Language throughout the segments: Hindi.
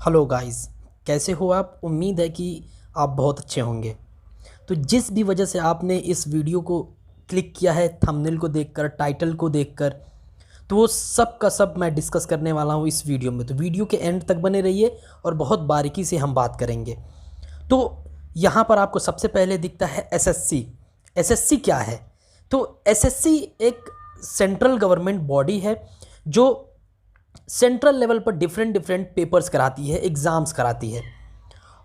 हेलो गाइस, कैसे हो आप। उम्मीद है कि आप बहुत अच्छे होंगे। तो जिस भी वजह से आपने इस वीडियो को क्लिक किया है, थंबनेल को देखकर, टाइटल को देखकर, तो वो सब का सब मैं डिस्कस करने वाला हूँ इस वीडियो में। तो वीडियो के एंड तक बने रहिए और बहुत बारीकी से हम बात करेंगे। तो यहाँ पर आपको सबसे पहले दिखता है एसएससी। एसएससी क्या है? तो एसएससी एक सेंट्रल गवर्नमेंट बॉडी है जो सेंट्रल लेवल पर डिफरेंट डिफरेंट पेपर्स कराती है, एग्ज़ाम्स कराती है।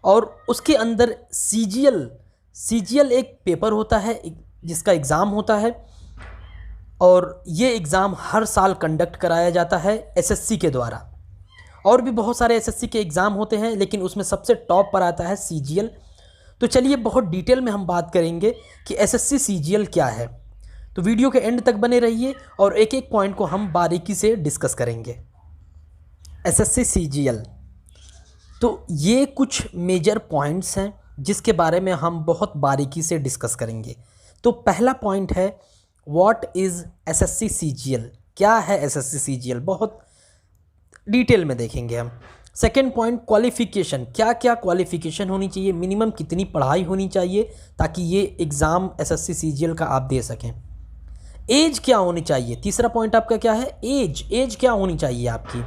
और उसके अंदर सीजीएल सीजीएल एक पेपर होता है जिसका एग्ज़ाम होता है। और ये एग्ज़ाम हर साल कंडक्ट कराया जाता है एसएससी के द्वारा। और भी बहुत सारे एसएससी के एग्ज़ाम होते हैं, लेकिन उसमें सबसे टॉप पर आता है सीजीएल। तो चलिए बहुत डिटेल में हम बात करेंगे कि एसएससी सीजीएल क्या है। तो वीडियो के एंड तक बने रहिए और एक एक पॉइंट को हम बारीकी से डिस्कस करेंगे। एसएससी सीजीएल, तो ये कुछ मेजर पॉइंट्स हैं जिसके बारे में हम बहुत बारीकी से डिस्कस करेंगे। तो पहला पॉइंट है, व्हाट इज़ एसएससी सीजीएल। क्या है एसएससी सीजीएल, बहुत डिटेल में देखेंगे हम। Second point, qualification. क्या क्या क्वालिफ़िकेशन होनी चाहिए, मिनिमम कितनी पढ़ाई होनी चाहिए ताकि ये एग्ज़ाम एसएससी सीजीएल का आप दे सकें। एज क्या होनी चाहिए। तीसरा पॉइंट आपका क्या है, एज क्या होनी चाहिए आपकी,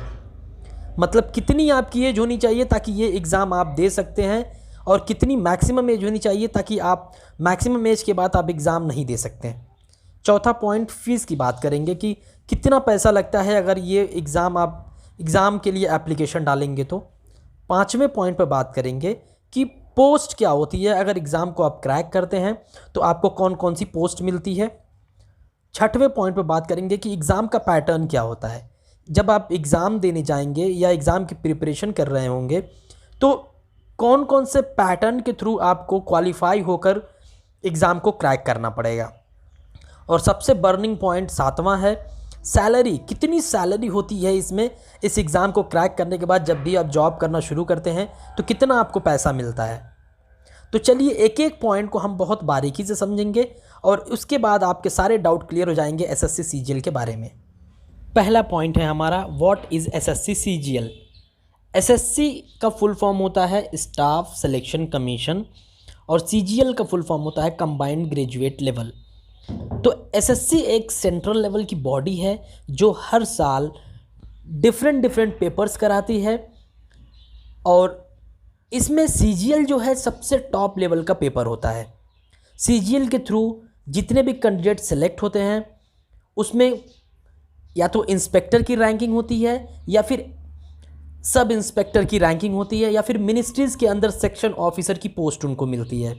मतलब कितनी आपकी एज होनी चाहिए ताकि ये एग्ज़ाम आप दे सकते हैं। और कितनी मैक्सिमम एज होनी चाहिए ताकि आप मैक्सिमम एज के बाद आप एग्ज़ाम नहीं दे सकते हैं। चौथा पॉइंट, फ़ीस की बात करेंगे कि कितना पैसा लगता है अगर ये एग्ज़ाम आप एग्ज़ाम के लिए एप्लीकेशन डालेंगे तो। पाँचवें पॉइंट पर बात करेंगे कि पोस्ट क्या होती है, अगर एग्ज़ाम को आप क्रैक करते हैं तो आपको कौन कौन सी पोस्ट मिलती है। छठवें पॉइंट पर बात करेंगे कि एग्ज़ाम का पैटर्न क्या होता है। जब आप एग्ज़ाम देने जाएंगे या एग्ज़ाम की प्रिपरेशन कर रहे होंगे तो कौन कौन से पैटर्न के थ्रू आपको क्वालिफाई होकर एग्ज़ाम को क्रैक करना पड़ेगा। और सबसे बर्निंग पॉइंट सातवां है, सैलरी। कितनी सैलरी होती है इसमें, इस एग्ज़ाम को क्रैक करने के बाद जब भी आप जॉब करना शुरू करते हैं तो कितना आपको पैसा मिलता है। तो चलिए एक एक पॉइंट को हम बहुत बारीकी से समझेंगे और उसके बाद आपके सारे डाउट क्लियर हो जाएंगे एसएससी सीजीएल के बारे में। पहला पॉइंट है हमारा, what is SSC CGL. SSC का फुल फॉर्म होता है स्टाफ सिलेक्शन कमीशन और सीजीएल का फुल फॉर्म होता है कंबाइंड ग्रेजुएट लेवल। तो एसएससी एक सेंट्रल लेवल की बॉडी है जो हर साल डिफरेंट डिफरेंट पेपर्स कराती है। और इसमें सीजीएल जो है सबसे टॉप लेवल का पेपर होता है। सीजीएल के थ्रू जितने भी कैंडिडेट सेलेक्ट होते हैं उसमें या तो इंस्पेक्टर की रैंकिंग होती है या फिर सब इंस्पेक्टर की रैंकिंग होती है या फिर मिनिस्ट्रीज़ के अंदर सेक्शन ऑफिसर की पोस्ट उनको मिलती है।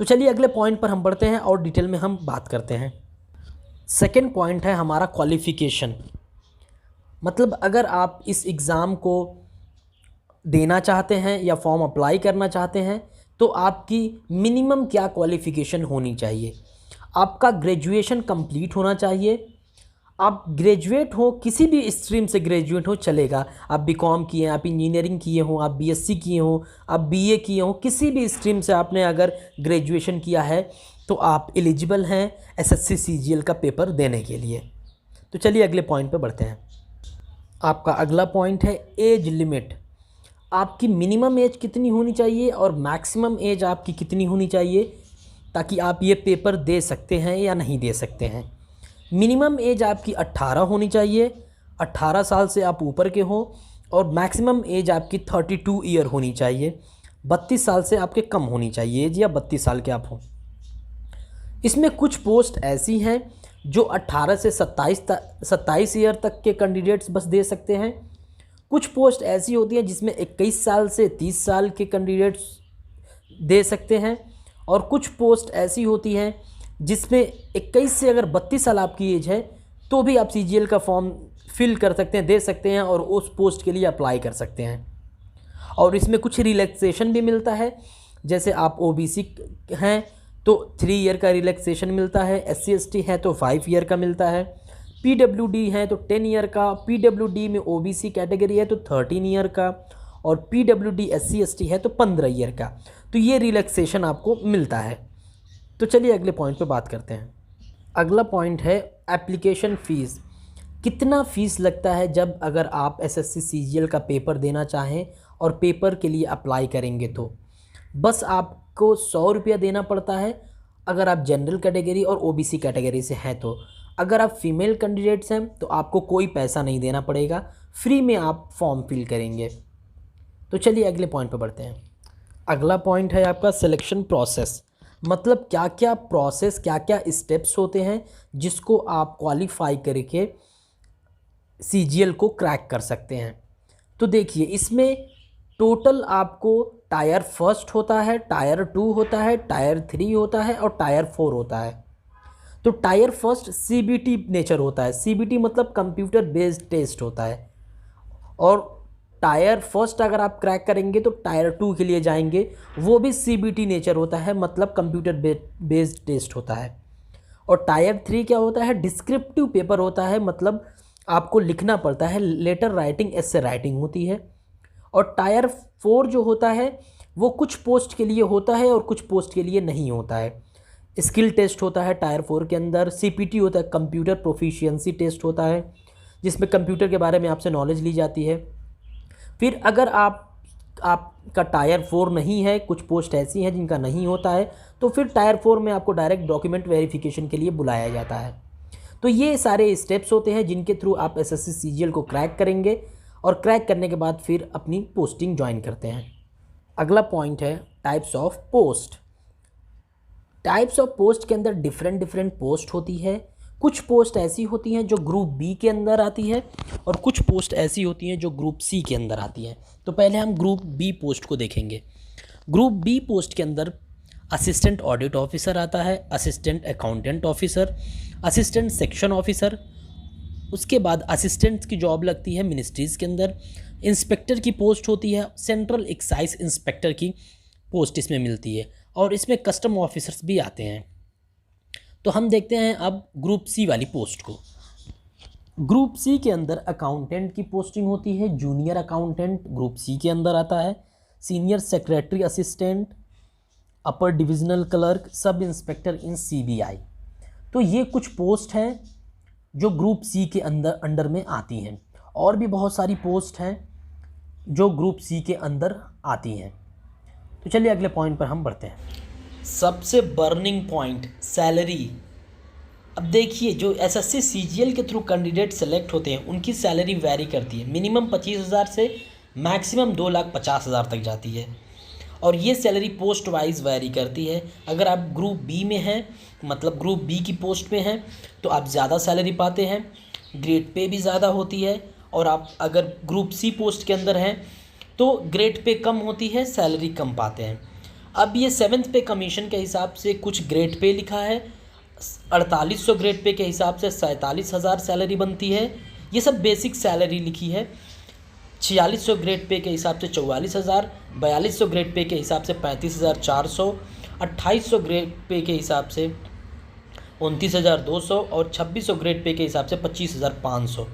तो चलिए अगले पॉइंट पर हम बढ़ते हैं और डिटेल में हम बात करते हैं। सेकेंड पॉइंट है हमारा क्वालिफ़िकेशन। मतलब अगर आप इस एग्ज़ाम को देना चाहते हैं या फॉर्म अप्लाई करना चाहते हैं तो आपकी मिनिमम क्या क्वालिफ़िकेशन होनी चाहिए। आपका ग्रेजुएशन कंप्लीट होना चाहिए। आप ग्रेजुएट हो, किसी भी स्ट्रीम से ग्रेजुएट हो चलेगा। आप बीकॉम किए हैं, आप इंजीनियरिंग किए हो, आप बीएससी किए हो, आप बीए किए हो, किसी भी स्ट्रीम से आपने अगर ग्रेजुएशन किया है तो आप एलिजिबल हैं एसएससी सीजीएल का पेपर देने के लिए। तो चलिए अगले पॉइंट पे बढ़ते हैं। आपका अगला पॉइंट है एज लिमिट। आपकी मिनिमम एज कितनी होनी चाहिए और मैक्सिमम एज आपकी कितनी होनी चाहिए ताकि आप ये पेपर दे सकते हैं या नहीं दे सकते हैं। मिनिमम एज आपकी 18 होनी चाहिए, 18 साल से आप ऊपर के हो। और मैक्सिमम एज आपकी 32 ईयर होनी चाहिए, 32 साल से आपके कम होनी चाहिए एज, या 32 साल के आप हो। इसमें कुछ पोस्ट ऐसी हैं जो 18 से 27 ईयर तक के कैंडिडेट्स बस दे सकते हैं। कुछ पोस्ट ऐसी होती हैं जिसमें 21 साल से 30 साल के कैंडिडेट्स दे सकते हैं। और कुछ पोस्ट ऐसी होती हैं जिसमें 21 से अगर 32 साल आपकी एज है तो भी आप सीजीएल का फॉर्म फिल कर सकते हैं, दे सकते हैं और उस पोस्ट के लिए अप्लाई कर सकते हैं। और इसमें कुछ रिलैक्सेशन भी मिलता है, जैसे आप ओबीसी हैं तो 3 ईयर का रिलैक्सेशन मिलता है, SC ST है तो 5 ईयर का मिलता है, PWD है तो 10 ईयर का, PWD में ओबीसी कैटेगरी है तो 13 ईयर का, और PWD SC ST है तो 15 ईयर का। तो ये रिलैक्सेशन आपको मिलता है। तो चलिए अगले पॉइंट पे बात करते हैं। अगला पॉइंट है एप्लीकेशन फ़ीस। कितना फ़ीस लगता है जब अगर आप एसएससी सीजीएल का पेपर देना चाहें और पेपर के लिए अप्लाई करेंगे तो बस आपको 100 रुपया देना पड़ता है अगर आप जनरल कैटेगरी और ओबीसी कैटेगरी से हैं तो। अगर आप फीमेल कैंडिडेट्स हैं तो आपको कोई पैसा नहीं देना पड़ेगा, फ्री में आप फॉर्म फिल करेंगे। तो चलिए अगले पॉइंट पर बढ़ते हैं। अगला पॉइंट है आपका सिलेक्शन प्रोसेस, मतलब क्या क्या प्रोसेस, क्या क्या स्टेप्स होते हैं जिसको आप क्वालिफाई करके सीजीएल को क्रैक कर सकते हैं। तो देखिए इसमें टोटल आपको टायर फर्स्ट होता है, टायर 2 होता है, टायर 3 होता है और टायर 4 होता है। तो टायर फर्स्ट सीबीटी नेचर होता है, सीबीटी मतलब कंप्यूटर बेस्ड टेस्ट होता है। और टायर फर्स्ट अगर आप क्रैक करेंगे तो टायर 2 के लिए जाएंगे, वो भी सीबीटी नेचर होता है, मतलब कंप्यूटर बेस्ड टेस्ट होता है। और टायर 3 क्या होता है, डिस्क्रिप्टिव पेपर होता है, मतलब आपको लिखना पड़ता है, लेटर राइटिंग, एसे राइटिंग होती है। और टायर 4 जो होता है वो कुछ पोस्ट के लिए होता है और कुछ पोस्ट के लिए नहीं होता है। स्किल टेस्ट होता है टायर 4 के अंदर, सीपीटी होता है, कंप्यूटर प्रोफिशिएंसी टेस्ट होता है, जिसमें कंप्यूटर के बारे में आपसे नॉलेज ली जाती है। फिर अगर आपका टायर 4 नहीं है, कुछ पोस्ट ऐसी हैं जिनका नहीं होता है, तो फिर टायर 4 में आपको डायरेक्ट डॉक्यूमेंट वेरिफिकेशन के लिए बुलाया जाता है। तो ये सारे स्टेप्स होते हैं जिनके थ्रू आप एसएससी सीजीएल को क्रैक करेंगे और क्रैक करने के बाद फिर अपनी पोस्टिंग ज्वाइन करते हैं। अगला पॉइंट है types of post. Types of post के अंदर डिफरेंट पोस्ट होती है। कुछ पोस्ट ऐसी होती हैं जो ग्रुप बी के अंदर आती है और कुछ पोस्ट ऐसी होती हैं जो ग्रुप सी के अंदर आती हैं। तो पहले हम ग्रुप बी पोस्ट को देखेंगे। ग्रुप बी पोस्ट के अंदर असिस्टेंट ऑडिट ऑफिसर आता है, assistant accountant officer, assistant section officer, उसके बाद असिस्टेंट की जॉब लगती है मिनिस्ट्रीज़ के अंदर, इंस्पेक्टर की पोस्ट होती है, सेंट्रल एक्साइज इंस्पेक्टर की पोस्ट इसमें मिलती है और इसमें कस्टम ऑफिसर्स भी आते हैं। तो हम देखते हैं अब ग्रुप सी वाली पोस्ट को। ग्रुप सी के अंदर अकाउंटेंट की पोस्टिंग होती है, जूनियर अकाउंटेंट ग्रुप सी के अंदर आता है, सीनियर सेक्रेटरी असिस्टेंट, अपर डिविजनल क्लर्क, सब इंस्पेक्टर इन सीबीआई। तो ये कुछ पोस्ट हैं जो ग्रुप सी के अंडर में आती हैं। और भी बहुत सारी पोस्ट हैं जो ग्रुप सी के अंदर आती हैं। तो चलिए अगले पॉइंट पर हम बढ़ते हैं। सबसे बर्निंग पॉइंट, सैलरी। अब देखिए जो एसएससी सीजीएल के थ्रू कैंडिडेट सेलेक्ट होते हैं उनकी सैलरी वैरी करती है, मिनिमम 25,000 से मैक्सिमम 2,50,000 तक जाती है। और ये सैलरी पोस्ट वाइज वैरी करती है। अगर आप ग्रुप बी में हैं, मतलब ग्रुप बी की पोस्ट में हैं, तो आप ज़्यादा सैलरी पाते हैं, ग्रेड पे भी ज़्यादा होती है। और आप अगर ग्रुप सी पोस्ट के अंदर हैं तो ग्रेड पे कम होती है, सैलरी कम पाते हैं। अब ये 7th पे कमीशन के हिसाब से कुछ ग्रेड पे लिखा है, 4800 ग्रेड पे के हिसाब से 47,000 सैलरी बनती है। ये सब बेसिक सैलरी लिखी है। 4600 ग्रेड पे के हिसाब से 44,000, 4200 ग्रेड पे के हिसाब से 35,400, 2800 ग्रेड पे के हिसाब से 29,200 और 2600 ग्रेड पे के हिसाब से 25,500।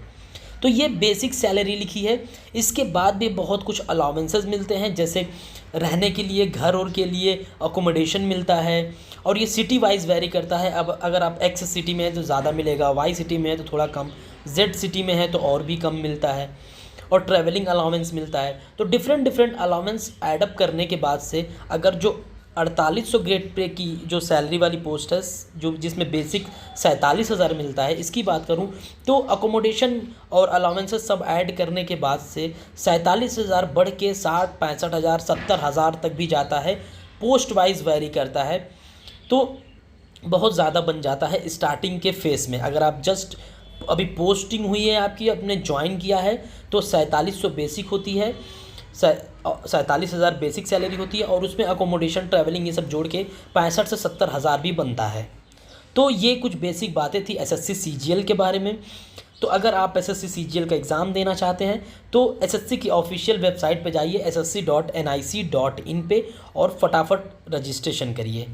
तो ये बेसिक सैलरी लिखी है। इसके बाद भी बहुत कुछ अलाउंसेस मिलते हैं, जैसे रहने के लिए घर और के लिए अकोमोडेशन मिलता है। और ये सिटी वाइज वेरी करता है। अब अगर आप एक्स सिटी में है तो ज़्यादा मिलेगा, वाई सिटी में है तो थोड़ा कम, जेड सिटी में है तो और भी कम मिलता है। और ट्रैवलिंग अलाउंस मिलता है। तो डिफरेंट अलाउंस ऐडअप करने के बाद से अगर जो 4800 ग्रेड पे की जो सैलरी वाली पोस्ट है, जो जिसमें बेसिक 47,000 मिलता है, इसकी बात करूं तो अकोमोडेशन और अलाउंसेस सब ऐड करने के बाद से 47,000 बढ़ के 60, 65,000, 70,000 तक भी जाता है। पोस्ट वाइज वेरी करता है, तो बहुत ज़्यादा बन जाता है स्टार्टिंग के फेस में। अगर आप जस्ट अभी पोस्टिंग हुई है आपकी, आपने ज्वाइन किया है, तो 4700 बेसिक होती है, 47,000 बेसिक सैलरी होती है और उसमें अकोमोडेशन, ट्रैवलिंग ये सब जोड़ के 65 से 70,000 भी बनता है। तो ये कुछ बेसिक बातें थी एसएससी सीजीएल के बारे में। तो अगर आप एसएससी सीजीएल का एग्ज़ाम देना चाहते हैं तो एसएससी की ऑफिशियल वेबसाइट पे जाइए ssc.nic.in पे और फटाफट रजिस्ट्रेशन करिए।